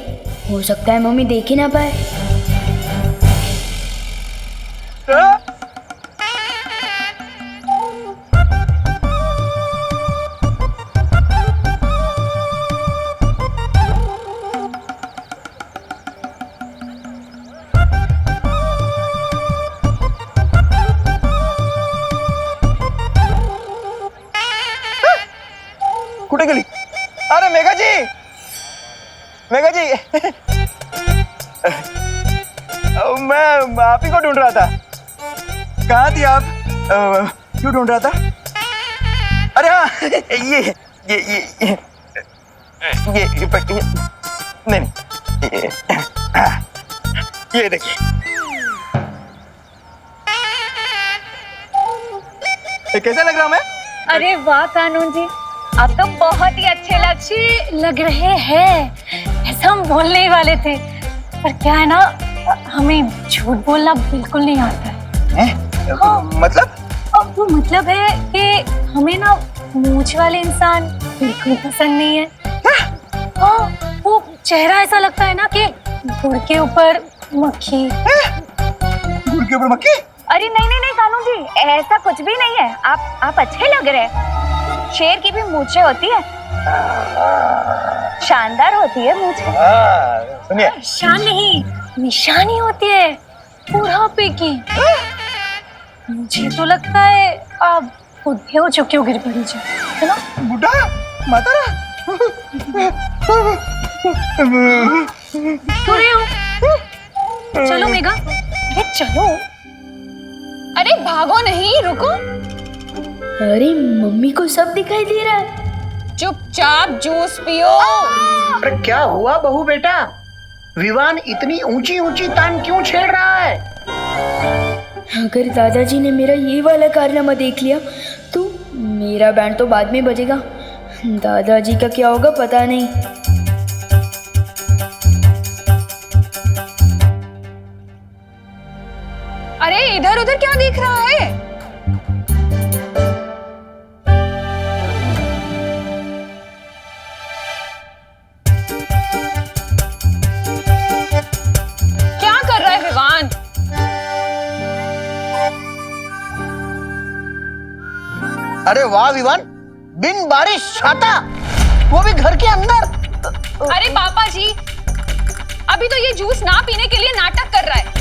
हो सकता है मम्मी देख ही ना पाए। कुठे गेली? अरे मेघा जी, मेघा जी मैं आप ही को ढूंढ रहा था। कहाँ थी आप? क्यों ढूंढ रहा था? अरे हाँ, ये नहीं, ये देखिए, कैसा लग रहा हूं मैं? अरे वाह कानून जी, आप तो बहुत ही अच्छे लग रहे हैं। ऐसा हम बोलने ही वाले थे, पर क्या है ना, हमें झूठ बोलना बिल्कुल नहीं आता है। हाँ, मतलब? अब वो मतलब है कि हमें ना मूंछ वाले इंसान बिल्कुल पसंद नहीं है। हाँ, वो चेहरा ऐसा लगता है ना कि गुड़ के ऊपर मक्खी। गुड़ के ऊपर मक्खी? अरे नहीं नहीं नहीं कानून जी, ऐसा कुछ भी नहीं है। आप अच्छे लग रहे हैं। शेर की भी मूंछें होती है, शानदार होती है मूंछें। सुनिए, शान नहीं, निशानी होती है बुढ़ापे की। मुझे तो लगता है आप बुढ़े हो चुके हो, गिर पड़ी जी, है ना? बुढ़ा मातारा बुरे हो। चलो मेघा, अरे चलो। अरे भागो नहीं, रुको। अरे मम्मी को सब दिखाई दे रहा है। चुपचाप जूस पियो। अरे क्या हुआ बहू बेटा? विवान इतनी ऊंची ऊंची तान क्यों छेड़ रहा है? अगर दादाजी ने मेरा ये वाला कारनामा देख लिया तो मेरा बैंड तो बाद में बजेगा। दादाजी का क्या होगा पता नहीं। अरे इधर उधर क्या देख रहा है? क्या कर रहा है विवान? अरे वाह विवान, बिन बारिश छाता, वो भी घर के अंदर। अरे पापा जी, अभी तो ये जूस ना पीने के लिए नाटक कर रहा है।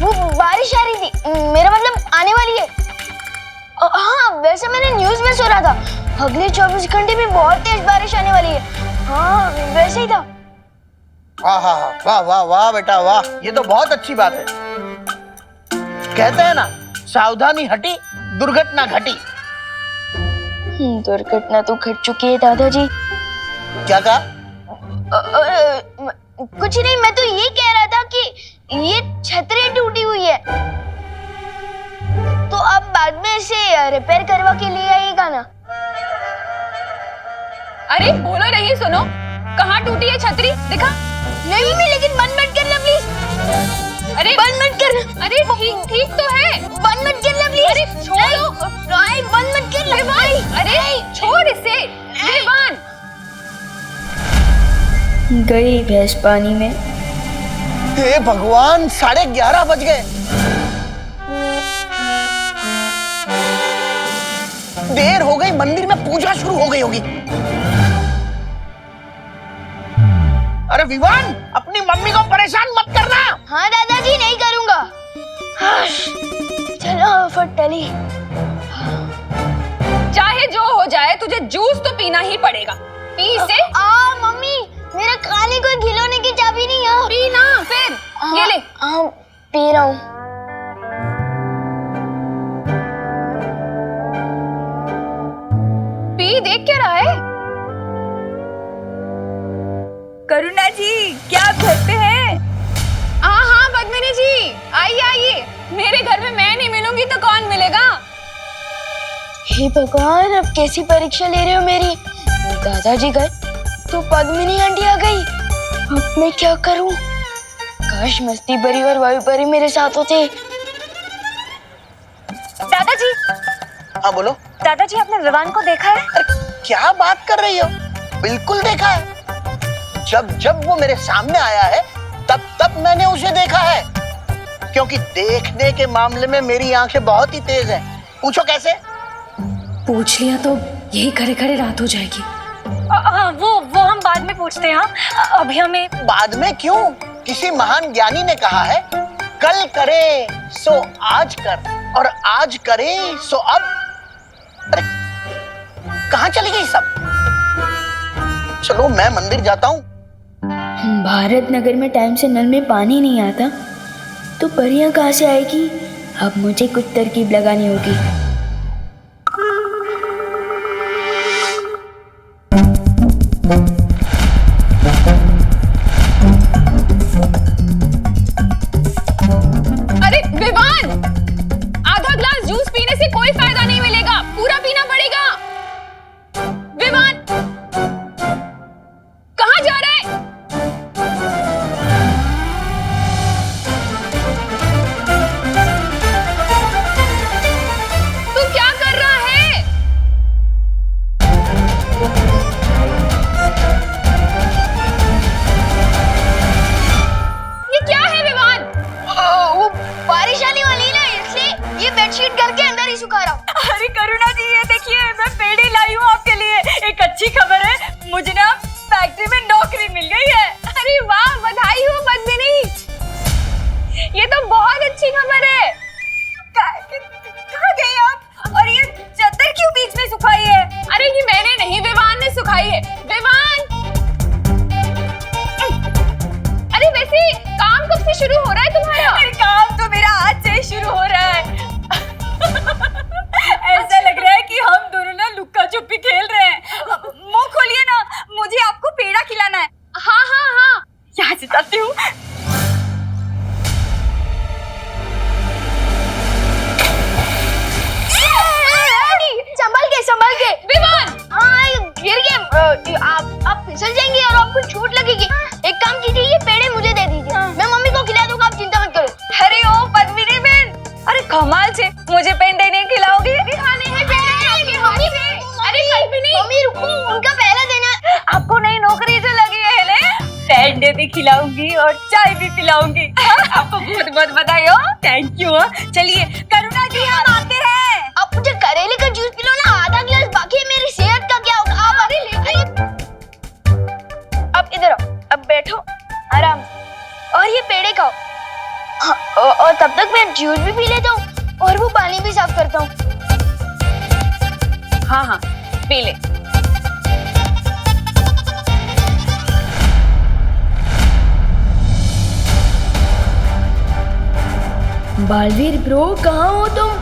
वो बारिश आ रही थी, मेरा मतलब आने वाली है। हाँ, वैसे मैंने न्यूज़ में सुना था अगले 24 घंटे में बहुत तेज बारिश आने वाली है। हाँ, वैसे ही था। हाँ हाँ हाँ, वाह वाह वाह बेटा वाह, ये तो बहुत अच्छी बात है। कहते हैं ना, सावधानी हटी दुर्घटना घटी। दुर्घटना तो घट चुकी है दादाजी। क्या कहा? कुछ नहीं, मैं तो ये कह रहा था कि ये छतरी टूटी हुई है, तो अब बाद में इसे रिपेयर करवा के लिए आइएगा ना। अरे बोलो नहीं, सुनो, कहाँ टूटी है छतरी? दिखा। नहीं मम्मी, लेकिन बंद मत करना प्लीज। अरे बंद मत करना। अरे ठीक तो है, बंद मत करना प्लीज। अरे छोड़ो। नहीं, बंद मत करना। अरे छोड़ इसे विवान। गई भैंस पानी में। हे भगवान, 11:30 बज गए। देर हो गई, मंदिर में पूजा शुरू हो गई होगी। अरे विवान, अपनी मम्मी को परेशान मत करना। हाँ दादाजी, नहीं करूंगा। चलो फटली। चाहे जो हो जाए, तुझे जूस तो पीना ही पड़ेगा। पी इसे। मम्मी, मेरा खाने को खिलौने की चाबी नहीं है। पीना फिर। ये ले। पी रहा हूँ। पी, देख क्या रहा है? करुणा जी, क्या करते हैं? हाँ पद्मिनी जी, आइए आइए। मेरे घर में मैं नहीं मिलूंगी तो कौन मिलेगा? हे भगवान, अब कैसी परीक्षा ले रहे हो मेरी? दादाजी गए तो पद्मिनी आंटी आ गई। अब मैं क्या करूं? काश मस्ती परी और वायु परी मेरे साथ होते। दादाजी। हाँ बोलो। दादाजी, आपने विवान को देखा है? अरे क्या बात कर रही हो? बिल्कुल देखा है। जब वो मेरे सामने आया है तब मैंने उसे देखा है, क्योंकि देखने के मामले में मेरी आंखें बहुत ही तेज हैं। पूछो कैसे? पूछ लिया तो यही खड़े खड़े रात हो जाएगी। वो हम बाद में पूछते हैं। हाँ, अभी हमें। बाद में क्यों? किसी महान ज्ञानी ने कहा है, कल करे सो आज कर और आज करे सो अब। अरे कहाँ चली गई सब? चलो मैं मंदिर जाता हूँ। भारत नगर में टाइम से नल में पानी नहीं आता तो परियां कहाँ से आएगी? अब मुझे कुछ तरकीब लगानी होगी। अरे विवान, आधा ग्लास जूस पीने से कोई फायदा नहीं मिलेगा, पूरा पीना पड़ेगा। विवान, कहाँ जा रहा है? तू क्या कर रहा है? ये क्या है विवान? वो बारिश आने वाली है ना, इसलिए ये बेडशीट घर के अंदर ही सुखा रहा हूँ। अरे करुणा जी, ये देखिए मैं पेड़े लाई हूँ आपके लिए। एक अच्छी खबर है, मुझे ना फैक्ट्री में नौकरी मिल गई है। अरे वाह, बधाई हो पद्मिनी, ये तो बहुत अच्छी खबर है। कहाँ गए आप? और ये चादर क्यों बीच में सुखाई है? अरे ये मैंने नहीं, विवान ने सुखाई है। विवान, अरे वैसे काम कब से शुरू हो रहा है तुम्हारा? अरे काम तो मेरा आज से ही शुरू हो रहा है। ऐसा लग रहा है कि हम दोनों ना लुक्का छुपी खेल रहे हैं। मुंह खोलिए ना, मुझे आपको पेड़ा खिलाना है। हाँ हाँ हाँ, यहाँ से जाती हूँ। संभल के विवान। हाँ, गिर गए। आप फिसल जाएंगे और आपको चोट लगेगी। एक काम कीजिए, ये पेड़े मुझे दे दीजिए, मैं मम्मी को खिला दूंगा, आप चिंता मत करो। अरे ओ पद्मिनी बहन, अरे कमाल से मुझे पेड़े नहीं खिलाओगी? खाने हैं पेड़े आपके हाथ से। अरे पद्मिनी, मम्मी रुको, उनका पहला देना है। आपको नई नौकरी से लगी है ना? पेड़े भी खिलाऊंगी और चाय भी पिलाऊंगी। आपको बहुत बहुत बधाई हो। Thank you. चलिए करुणा जी, हम आते हैं। आप मुझे करेले का जूस पिलो ना, आधा गिलास बाकी है, मेरी सेहत का क्या होगा? आप अरे आप इधर आओ, अब बैठो आराम से और ये पेड़े खाओ। हाँ, और तब तक मैं जूस भी पी लेता हूँ और वो पानी भी साफ करता हूँ। हाँ हाँ, पी ले। बालवीर ब्रो, कहाँ हो तुम?